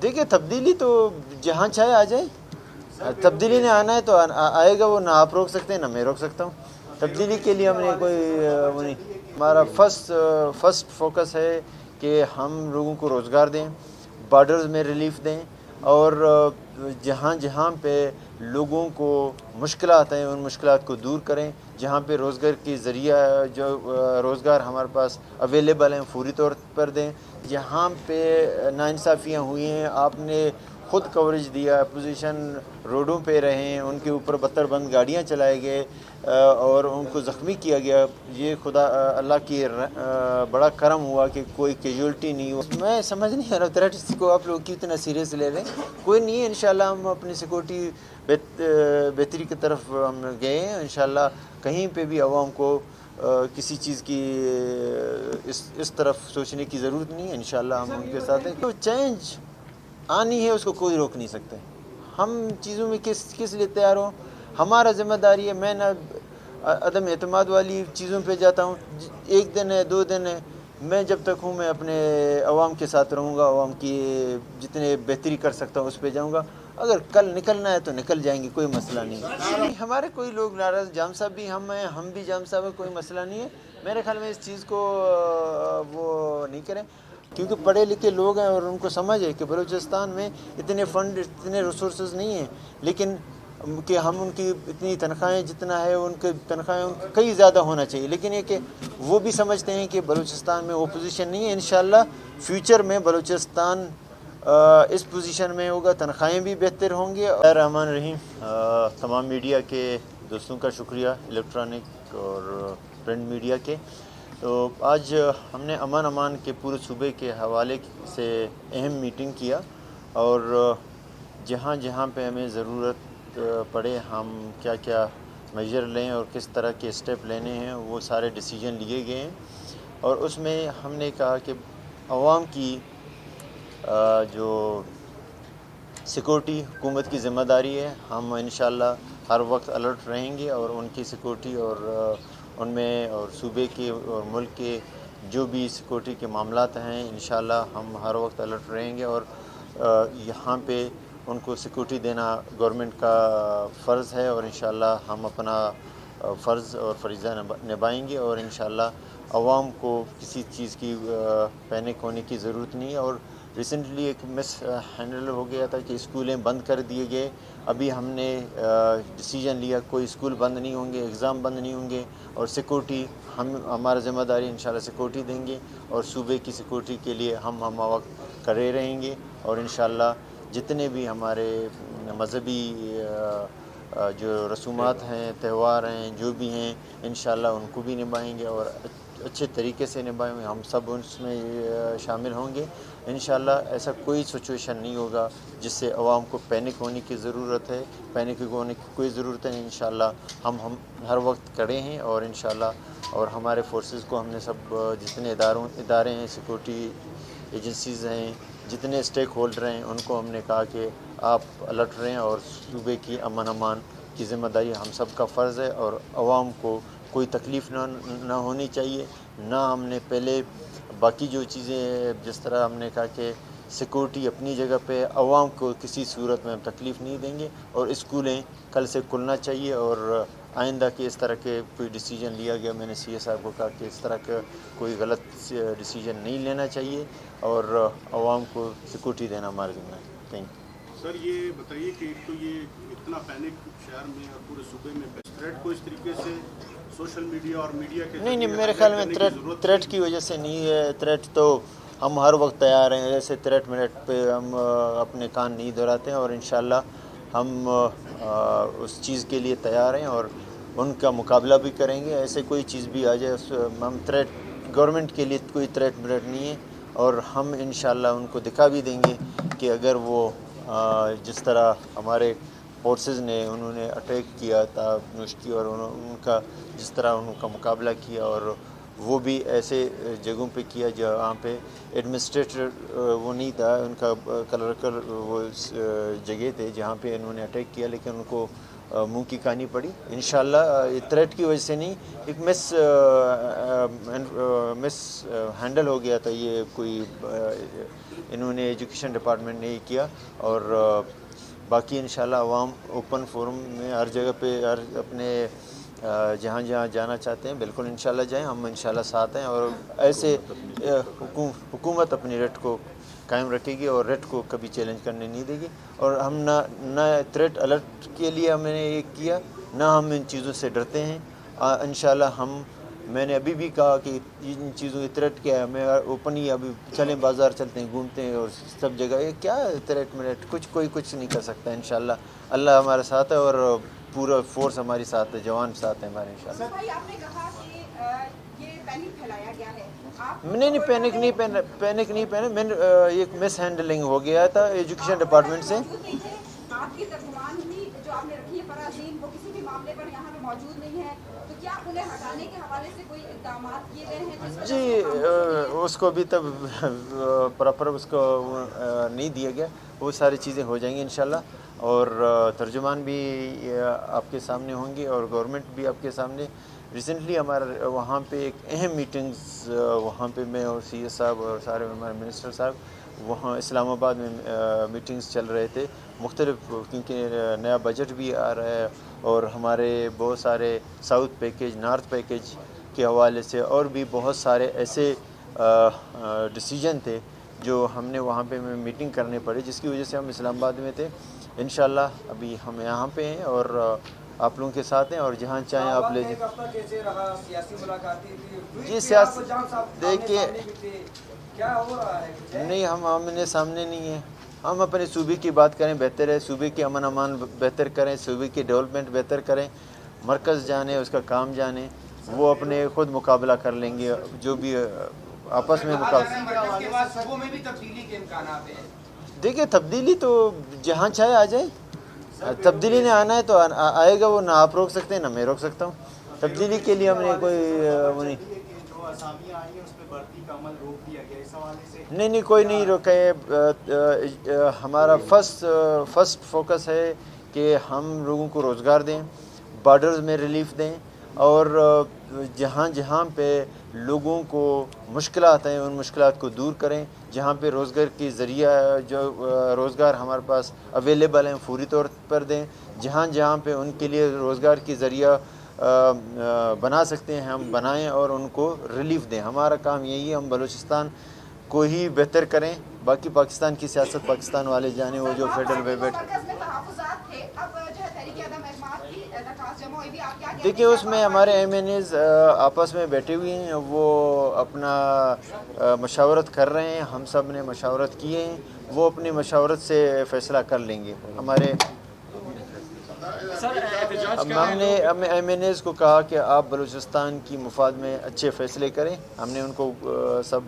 دیکھیے تبدیلی تو جہاں چاہے آ جائے. تبدیلی نے آنا ہے تو آئے گا, وہ نہ آپ روک سکتے ہیں نہ میں روک سکتا ہوں. تبدیلی کے لیے ہم نے کوئی وہ نہیں. ہمارا فرسٹ فوکس ہے کہ ہم لوگوں کو روزگار دیں, بارڈرز میں ریلیف دیں, اور جہاں جہاں پہ لوگوں کو مشکلات ہیں ان مشکلات کو دور کریں. جہاں پہ روزگار کی ذریعہ جو روزگار ہمارے پاس اویلیبل ہیں فوری طور پر دیں. جہاں پہ ناانصافیاں ہوئی ہیں, آپ نے خود کوریج دیا, اپوزیشن روڈوں پہ رہیں, ان کے اوپر بتر بند گاڑیاں چلائے گئے اور ان کو زخمی کیا گیا. یہ خدا اللہ کی بڑا کرم ہوا کہ کوئی کیجولٹی نہیں ہوا. میں سمجھ نہیں آ رہا تھریٹس کو آپ لوگ کتنا سیریس لے رہے ہیں. کوئی نہیں ہے, انشاءاللہ ہم اپنی سیکورٹی بہتری کی طرف ہم گئے ہیں. انشاءاللہ کہیں پہ بھی عوام کو کسی چیز کی اس طرف سوچنے کی ضرورت نہیں ہے. انشاءاللہ ہم ان کے ساتھ ہیں. تو چینج آنی ہے, اس کو کوئی روک نہیں سکتے. ہم چیزوں میں کس لیے تیار ہوں, ہمارا ذمہ داری ہے. میں نہ عدم اعتماد والی چیزوں پہ جاتا ہوں. 1 دن ہے 2 دن ہے, میں جب تک ہوں میں اپنے عوام کے ساتھ رہوں گا. عوام کی جتنے بہتری کر سکتا ہوں اس پہ جاؤں گا. اگر کل نکلنا ہے تو نکل جائیں گے, کوئی مسئلہ نہیں. ہمارے کوئی لوگ ناراض, جام صاحب بھی ہم ہیں, ہم بھی جام صاحب ہیں, کوئی مسئلہ نہیں ہے. میرے خیال میں اس چیز کو وہ نہیں کریں, کیونکہ پڑھے لکھے لوگ ہیں اور ان کو سمجھ ہے کہ بلوچستان میں اتنے فنڈ اتنے ریسورسز نہیں ہیں, لیکن کہ ہم ان کی اتنی تنخواہیں جتنا ہے ان کی تنخواہیں ان کئی زیادہ ہونا چاہیے. لیکن یہ کہ وہ بھی سمجھتے ہیں کہ بلوچستان میں وہ پوزیشن نہیں ہے. انشاءاللہ فیوچر میں بلوچستان اس پوزیشن میں ہوگا, تنخواہیں بھی بہتر ہوں گے. الرحمن الرحیم. تمام میڈیا کے دوستوں کا شکریہ, الیکٹرانک اور پرنٹ میڈیا کے. تو آج ہم نے امان کے پورے صوبے کے حوالے سے اہم میٹنگ کیا, اور جہاں جہاں پہ ہمیں ضرورت پڑے ہم کیا کیا میجر لیں اور کس طرح کے اسٹیپ لینے ہیں وہ سارے ڈیسیجن لیے گئے ہیں. اور اس میں ہم نے کہا کہ عوام کی جو سیکورٹی حکومت کی ذمہ داری ہے. ہم انشاءاللہ ہر وقت الرٹ رہیں گے, اور ان کی سیکورٹی اور ان میں اور صوبے کے اور ملک کے جو بھی سیکورٹی کے معاملات ہیں انشاءاللہ ہم ہر وقت الرٹ رہیں گے. اور یہاں پہ ان کو سیکورٹی دینا گورنمنٹ کا فرض ہے, اور انشاءاللہ ہم اپنا فرض اور فریضہ نبھائیں گے. اور انشاءاللہ عوام کو کسی چیز کی پینک ہونے کی ضرورت نہیں ہے. اور ریسنٹلی ایک مس ہینڈل ہو گیا تھا کہ اسکولیں بند کر دیے گئے. ابھی ہم نے ڈیسیجن لیا کوئی اسکول بند نہیں ہوں گے, ایگزام بند نہیں ہوں گے, اور سیکورٹی ہمارا ذمہ داری انشاءاللہ سیکورٹی دیں گے. اور صوبے کی سیکورٹی کے لیے ہم وقت کھڑے رہیں گے. اور انشاءاللہ جتنے بھی ہمارے مذہبی جو رسومات ہیں, تہوار ہیں, جو بھی ہیں, انشاءاللہ ان کو بھی نبھائیں گے اور اچھے طریقے سے نبھائیں گے. ہم سب اس میں شامل ہوں گے. انشاءاللہ ایسا کوئی سچویشن نہیں ہوگا جس سے عوام کو پینک ہونے کی ضرورت ہے. پینک ہونے کی کوئی ضرورت نہیں. انشاءاللہ ہم ہر وقت کھڑے ہیں, اور انشاءاللہ اور ہمارے فورسز کو ہم نے سب جتنے ادارے ہیں, سیکورٹی ایجنسیز ہیں, جتنے اسٹیک ہولڈر ہیں, ان کو ہم نے کہا کہ آپ الرٹ رہیں, اور صوبے کی امان کی ذمہ داری ہم سب کا فرض ہے. اور عوام کو کوئی تکلیف نہ ہونی چاہیے. نہ ہم نے پہلے باقی جو چیزیں جس طرح ہم نے کہا کہ سیکورٹی اپنی جگہ پہ, عوام کو کسی صورت میں ہم تکلیف نہیں دیں گے. اور اسکولیں کل سے کھلنا چاہیے, اور آئندہ کے اس طرح کے کوئی ڈیسیجن لیا گیا, میں نے سی اے صاحب کو کہا کہ اس طرح کا کوئی غلط ڈیسیجن نہیں لینا چاہیے, اور عوام کو سیکورٹی دینا ہمارا ذمہ ہے. Thank you. سر یہ بتائیے کہ ایک تو یہ اتنا پینک شہر میں اور پورے صوبے میں تھریٹ کو اس طریقے سے سوشل میڈیا اور میڈیا کے نہیں, میرے خیال میں تھریٹ کی وجہ سے نہیں ہے. تھریٹ تو ہم ہر وقت تیار ہیں. ایسے تھریٹ پہ ہم اپنے کان نہیں دہراتے ہیں, اور انشاءاللہ ہم اس چیز کے لیے تیار ہیں اور ان کا مقابلہ بھی کریں گے. ایسے کوئی چیز بھی آ جائے, ہم تھریٹ گورنمنٹ کے لیے کوئی تھریٹ نہیں ہے. اور ہم انشاءاللہ ان کو دکھا بھی دیں گے کہ اگر وہ جس طرح ہمارے فورسز نے انہوں نے اٹیک کیا تھا نوشکی, اور ان کا جس طرح ان کا مقابلہ کیا, اور وہ بھی ایسے جگہوں پہ کیا جہاں پہ ایڈمنسٹریٹر وہ نہیں تھا, ان کا کلرکل وہ جگہ تھے جہاں پہ انہوں نے اٹیک کیا, لیکن ان کو منہ کی کہانی پڑی. انشاءاللہ یہ تھریٹ کی وجہ سے نہیں, ایک مس ہینڈل ہو گیا تھا. یہ کوئی انہوں نے ایجوکیشن ڈپارٹمنٹ نے یہ کیا، اور باقی انشاءاللہ عوام اوپن فورم میں ہر جگہ پہ ہر اپنے جہاں جہاں جانا چاہتے ہیں بالکل انشاءاللہ جائیں، ہم انشاءاللہ ساتھ ہیں، اور ایسے حکومت اپنی ریٹ کو قائم رکھے گی اور ریٹ کو کبھی چیلنج کرنے نہیں دے گی، اور ہم نہ تھریٹ الرٹ کے لیے ہم نے یہ کیا، نہ ہم ان چیزوں سے ڈرتے ہیں انشاءاللہ۔ میں نے ابھی بھی کہا کہ ان چیزوں کی تھریٹ کیا ہے، میں اوپن ہی ابھی چلیں بازار چلتے ہیں گھومتے ہیں اور سب جگہ یہ کیا تھریٹ مریٹ کوئی کچھ نہیں کر سکتا انشاءاللہ، اللہ ہمارے ساتھ ہے اور پورا فورس ہماری ساتھ ہے، جوان ساتھ ہے ہمارے انشاءاللہ۔ بھائی آپ نے کہا کہ یہ پینک پھیلایا گیا ہے، نہیں پینک نہیں پہنا، میں نے ایک مس ہینڈلنگ ہو گیا تھا ایجوکیشن ڈپارٹمنٹ سے۔ آپ کی ترجمان بھی جو آپ نے رکھی ہے فرازین، وہ کسی بھی معاملے پر یہاں پہ موجود نہیں ہے، تو کیا انہیں ہٹانے کے حوالے سے کوئی اقدامات کیے گئے ہیں؟ جی اس کو بھی تب پراپر اس کو نہیں دیا گیا، وہ ساری چیزیں ہو جائیں گی انشاءاللہ، اور ترجمان بھی آپ کے سامنے ہوں گے اور گورنمنٹ بھی آپ کے سامنے۔ ریسنٹلی ہمارا وہاں پہ ایک اہم میٹنگز وہاں پہ میں اور سی ایس صاحب اور سارے ہمارے منسٹر صاحب وہاں اسلام آباد میں میٹنگز چل رہے تھے مختلف، کیونکہ نیا بجٹ بھی آ رہا ہے اور ہمارے بہت سارے ساؤتھ پیکیج نارتھ پیکیج کے حوالے سے اور بھی بہت سارے ایسے ڈیسیجن تھے جو ہم نے وہاں پہ میٹنگ کرنے پڑی، جس کی وجہ سے ہم اسلام آباد میں تھے۔ انشاءاللہ ابھی ہم یہاں پہ ہیں اور آپ لوگوں کے ساتھ ہیں، اور جہاں چاہیں آپ لے جی دیکھیے نہیں ہم آمنے سامنے نہیں ہیں، ہم اپنے صوبے کی بات کریں بہتر ہے، صوبے کے امن امان بہتر کریں، صوبے کی ڈیولپمنٹ بہتر کریں، مرکز جانے اس کا کام جانے، وہ اپنے خود مقابلہ کر لیں گے، جو بھی آپس میں دیکھیے تبدیلی تو جہاں چاہے آ جائے، تبدیلی نے آنا ہے تو آئے گا، وہ نہ آپ روک سکتے ہیں نہ میں روک سکتا ہوں، تبدیلی کے لیے ہم نے کوئی نہیں کوئی نہیں روکے، ہمارا فرسٹ فوکس ہے کہ ہم لوگوں کو روزگار دیں، بارڈرز میں ریلیف دیں، اور جہاں جہاں پہ لوگوں کو مشکلات ہیں ان مشکلات کو دور کریں، جہاں پہ روزگار کی ذریعہ جو روزگار ہمارے پاس اویلیبل ہیں فوری طور پر دیں، جہاں جہاں پہ ان کے لیے روزگار کی ذریعہ بنا سکتے ہیں ہم بنائیں اور ان کو ریلیف دیں۔ ہمارا کام یہی ہے، ہم بلوچستان کو ہی بہتر کریں، باقی پاکستان کی سیاست پاکستان والے جانے، وہ جو فیڈرل ویبٹ دیکھیں اس میں ہمارے ایم این ایز آپس میں بیٹھے ہوئے ہیں، وہ اپنا مشاورت کر رہے ہیں، ہم سب نے مشاورت کیے ہیں، وہ اپنی مشاورت سے فیصلہ کر لیں گے۔ ہمارے ہم نے ایم این ایز کو کہا کہ آپ بلوچستان کی مفاد میں اچھے فیصلے کریں، ہم نے ان کو سب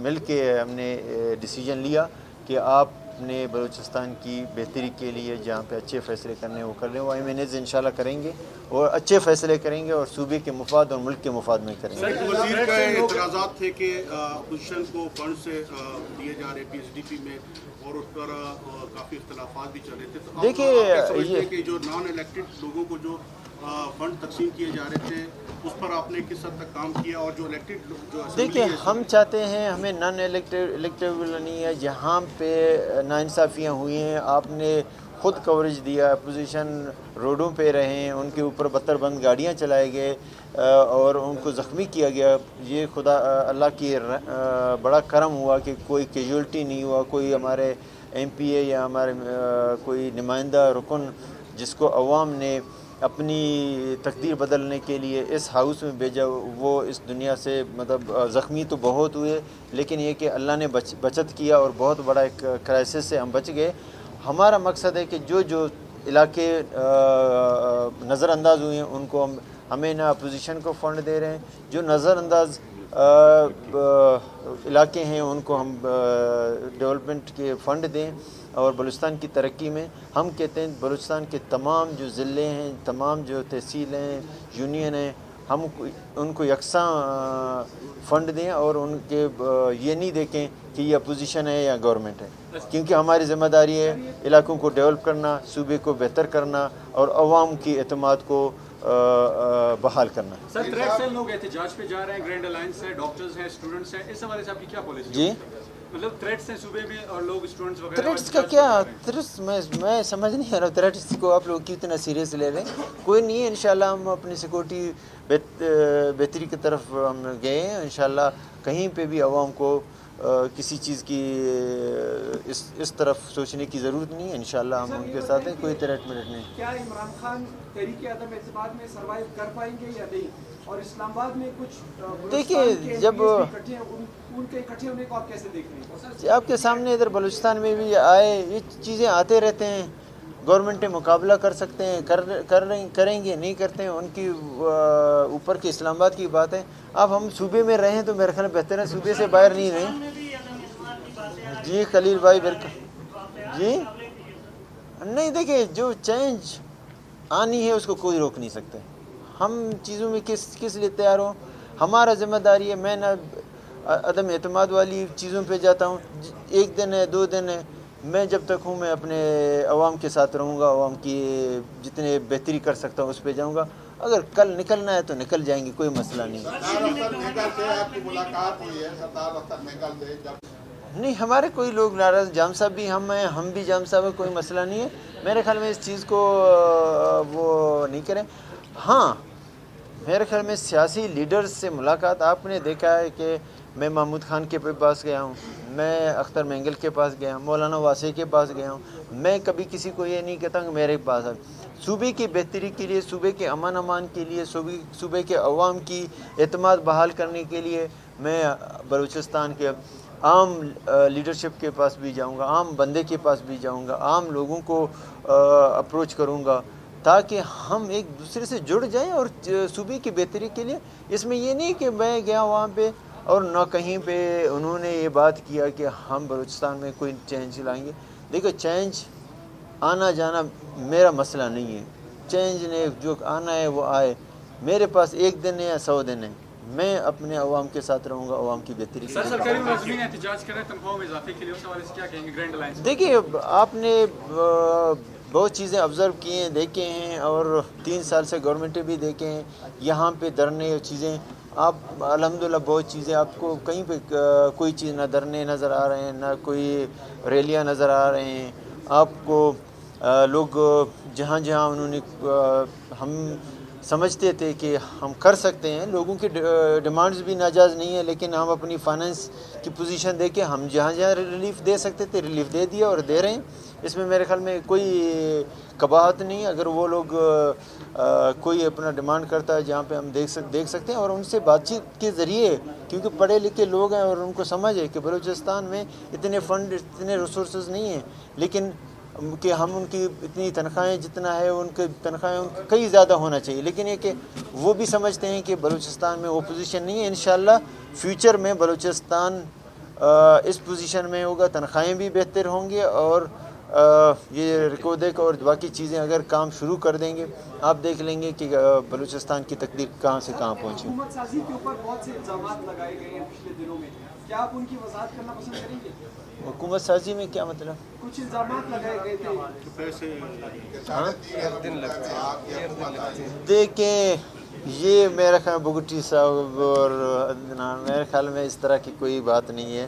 مل کے ہم نے ڈیسیجن لیا کہ آپ نے بلوچستان کی بہتری کے لیے جہاں پہ اچھے فیصلے کرنے وہ کر لیں، وہ ایم این ایز انشاءاللہ کریں گے اور اچھے فیصلے کریں گے اور صوبے کے مفاد اور ملک کے مفاد میں کریں گے۔ وزیر کا اعتراضات تھے کہ اپوزیشن کو فنڈ سے دیے جا رہے پی ایس ڈی پی میں اور اس پر کافی اختلافات بھی چل رہے تھے، تو دیکھیے یہ کہ جو نان الیکٹڈ لوگوں کو جو فنڈ تقسیم کیے جا رہے تھے اس پر آپ نے کس حد تک کام کیا، اور جو الیکٹڈ دیکھیں ہم چاہتے ہیں ہمیں نان الیکٹیبل نہیں ہے، جہاں پہ ناانصافیاں ہوئی ہیں آپ نے خود کوریج دیا، اپوزیشن روڈوں پہ رہے ہیں، ان کے اوپر بتر بند گاڑیاں چلائے گئے اور ان کو زخمی کیا گیا، یہ خدا اللہ کی بڑا کرم ہوا کہ کوئی کیجولٹی نہیں ہوا، کوئی ہمارے ایم پی اے یا ہمارے کوئی نمائندہ رکن جس کو عوام نے اپنی تقدیر بدلنے کے لیے اس ہاؤس میں بھیجا، وہ اس دنیا سے مطلب زخمی تو بہت ہوئے، لیکن یہ کہ اللہ نے بچت کیا اور بہت بڑا ایک کرائسس سے ہم بچ گئے۔ ہمارا مقصد ہے کہ جو علاقے نظر انداز ہوئے ہیں ان کو ہمیں نہ اپوزیشن کو فنڈ دے رہے ہیں، جو نظر انداز علاقے ہیں ان کو ہم ڈیولپمنٹ کے فنڈ دیں اور بلوچستان کی ترقی میں ہم کہتے ہیں بلوچستان کے تمام جو ضلع ہیں، تمام جو تحصیل ہیں، یونین ہیں، ہم ان کو یکساں فنڈ دیں اور ان کے یہ نہیں دیکھیں کہ یہ اپوزیشن ہے یا گورنمنٹ ہے، کیونکہ ہماری ذمہ داری ہے علاقوں کو ڈیولپ کرنا، صوبے کو بہتر کرنا اور عوام کی اعتماد کو بحال کرنا. سر تھریٹ سیل لوگ احتجاج پہ جا رہے ہیں, گرینڈ الائنس ہے, ڈاکٹرز ہیں, اسٹوڈنٹس ہیں, اس حوالے سے آپ کی کیا پالیسی؟ جی مطلب تھریٹس ہیں صوبے میں اور لوگ اسٹوڈنٹس وغیرہ تھریٹس کا کیا تھریٹس میں سمجھ نہیں آ رہا تھریٹس کو آپ لوگ کتنا سیریس لے رہے ہیں. کوئی نہیں ہے, انشاءاللہ ہم اپنی سیکورٹی بہتری کی طرف ہم گئے ہیں. انشاءاللہ کہیں پہ بھی عوام کو کسی چیز کی اس طرف سوچنے کی ضرورت نہیں ہے. انشاءاللہ ہم ان کے ساتھ ہیں, کوئی تھریٹ میرٹ نہیں. کیا عمران خان تحریک عدم اعتماد میں سروائیو کر پائیں گے یا نہیں؟ اور اسلام آباد میں کچھ دیکھیے جب ان کے اکٹھے ہونے کو آپ کیسے دیکھ رہے ہیں؟ آپ کے سامنے ادھر بلوچستان میں بھی آئے, یہ چیزیں آتے رہتے ہیں. گورنمنٹیں مقابلہ کر سکتے ہیں, کریں گے, نہیں کرتے ہیں ان کی اوپر کے اسلام آباد کی بات ہے. اب ہم صوبے میں رہیں تو میرے خیال میں بہتر ہے, صوبے سے باہر نہیں رہیں. جی خلیل بھائی جی نہیں, دیکھیں جو چینج آنی ہے اس کو کوئی روک نہیں سکتے. ہم چیزوں میں کس لیے تیار ہوں, ہمارا ذمہ داری ہے. میں نہ عدم اعتماد والی چیزوں پہ جاتا ہوں, 1 دن ہے 2 دن ہے, میں جب تک ہوں میں اپنے عوام کے ساتھ رہوں گا, عوام کی جتنے بہتری کر سکتا ہوں اس پہ جاؤں گا. اگر کل نکلنا ہے تو نکل جائیں گے, کوئی مسئلہ نہیں. نہیں ہمارے کوئی لوگ ناراض, جام صاحب بھی ہم ہیں, ہم بھی جام صاحب ہیں, کوئی مسئلہ نہیں ہے. میرے خیال میں اس چیز کو وہ نہیں کریں. ہاں میرے خیال میں سیاسی لیڈرز سے ملاقات, آپ نے دیکھا ہے کہ میں محمود خان کے پاس گیا ہوں, میں اختر مینگل کے پاس گیا ہوں, مولانا واسع کے پاس گیا ہوں. میں کبھی کسی کو یہ نہیں کہتا کہ میرے پاس ہے. صوبے کی بہتری کے لیے, صوبے کے امان کے لیے, صوبے کے عوام کی اعتماد بحال کرنے کے لیے میں بلوچستان کے عام لیڈرشپ کے پاس بھی جاؤں گا, عام بندے کے پاس بھی جاؤں گا, عام لوگوں کو اپروچ کروں گا تاکہ ہم ایک دوسرے سے جڑ جائیں اور صوبے کی بہتری کے لیے. اس میں یہ نہیں کہ میں گیا وہاں پہ اور نہ کہیں پہ انہوں نے یہ بات کیا کہ ہم بلوچستان میں کوئی چینج لائیں گے. دیکھو چینج آنا جانا میرا مسئلہ نہیں ہے, چینج نے جو آنا ہے وہ آئے. میرے پاس 1 دن ہے یا 100 دن ہے, میں اپنے عوام کے ساتھ رہوں گا, عوام کی بہتری کے سر سرکاری ملازمین احتجاج کر رہے ہیں تنخواہوں میں اضافے کے لیے, اس حوالے سے کیا کہیں گے گرینڈ الائنس؟ دیکھیے آپ نے بہت چیزیں آبزرو کی ہیں, دیکھے ہیں, اور 3 سال سے گورنمنٹیں بھی دیکھے ہیں. یہاں پہ دھرنے چیزیں آپ الحمدللہ بہت چیزیں آپ کو کہیں پہ کوئی چیز نہ دھرنے نظر آ رہے ہیں, نہ کوئی ریلیاں نظر آ رہے ہیں. آپ کو لوگ جہاں انہوں نے ہم سمجھتے تھے کہ ہم کر سکتے ہیں, لوگوں کی ڈیمانڈز بھی ناجائز نہیں ہیں, لیکن ہم اپنی فائنینس کی پوزیشن دے کے ہم جہاں ریلیف دے سکتے تھے ریلیف دے دیا اور دے رہے ہیں. اس میں میرے خیال میں کوئی قباحت نہیں. اگر وہ لوگ کوئی اپنا ڈیمانڈ کرتا ہے جہاں پہ ہم دیکھ سکتے ہیں, اور ان سے بات چیت کے ذریعے, کیونکہ پڑھے لکھے لوگ ہیں اور ان کو سمجھ ہے کہ بلوچستان میں اتنے فنڈ اتنے ریسورسز نہیں ہیں, لیکن کہ ہم ان کی اتنی تنخواہیں جتنا ہے ان کی تنخواہیں کئی زیادہ ہونا چاہیے. لیکن یہ کہ وہ بھی سمجھتے ہیں کہ بلوچستان میں وہ پوزیشن نہیں ہے. انشاءاللہ فیوچر میں بلوچستان اس پوزیشن میں ہوگا, تنخواہیں بھی بہتر ہوں گے, اور یہ ریکوڈیک اور باقی چیزیں اگر کام شروع کر دیں گے, آپ دیکھ لیں گے کہ بلوچستان کی تقدیر کہاں سے کہاں پہنچی. حکومت سازی کے اوپر بہت سے الزامات لگائے گئے ہیں پچھلے دنوں میں, کیا آپ ان کی وضاحت کرنا پسند کریں گے؟ حکومت سازی میں کیا مطلب؟ کچھ الزامات لگائے گئے تھے. دیکھیں یہ میرا خیال بگٹی صاحب اور میرے خیال میں اس طرح کی کوئی بات نہیں ہے.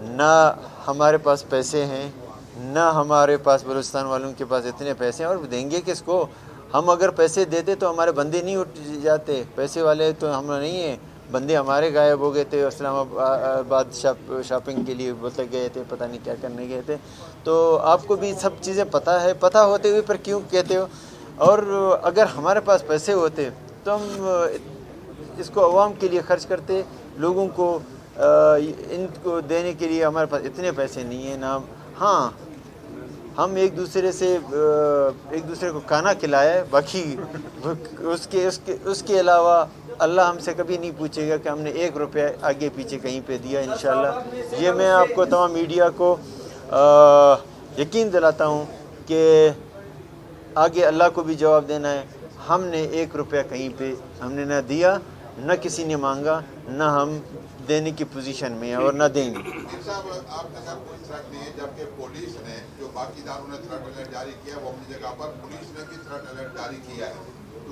نہ ہمارے پاس پیسے ہیں, نہ ہمارے پاس بلوچستان والوں کے پاس اتنے پیسے ہیں, اور دیں گے کس کو؟ ہم اگر پیسے دیتے تو ہمارے بندے نہیں اٹھ جاتے, پیسے والے تو ہم نہیں ہیں. بندے ہمارے غائب ہو گئے تھے, اسلام آباد شاپنگ کے لیے بولتے گئے تھے, پتہ نہیں کیا کرنے گئے تھے. تو آپ کو بھی سب چیزیں پتہ ہے, پتہ ہوتے ہوئے پر کیوں کہتے ہو؟ اور اگر ہمارے پاس پیسے ہوتے تو ہم اس کو عوام کے لیے خرچ کرتے, لوگوں کو ان کو دینے کے لیے ہمارے پاس اتنے پیسے نہیں ہیں. نہ ہاں ہم ایک دوسرے کو کھانا کھلایا ہے, باقی اس کے علاوہ اللہ ہم سے کبھی نہیں پوچھے گا کہ ہم نے 1 روپیہ آگے پیچھے کہیں پہ دیا. انشاءاللہ یہ میں آپ کو تمام میڈیا کو یقین دلاتا ہوں کہ آگے اللہ کو بھی جواب دینا ہے. ہم نے 1 روپیہ کہیں پہ ہم نے نہ دیا, نہ کسی نے مانگا, نہ ہم دینے کی پوزیشن میں ہیں اور نہ دیں گے. صاحب آپ نے کہا کوئی تھریٹ نہیں ہے, جبکہ پولیس نے جو باقی اداروں نے تھریٹ الرٹ جاری کیا وہ اپنی جگہ پر پولیس نے بھی تھریٹ الرٹ جاری کیا ہے, تو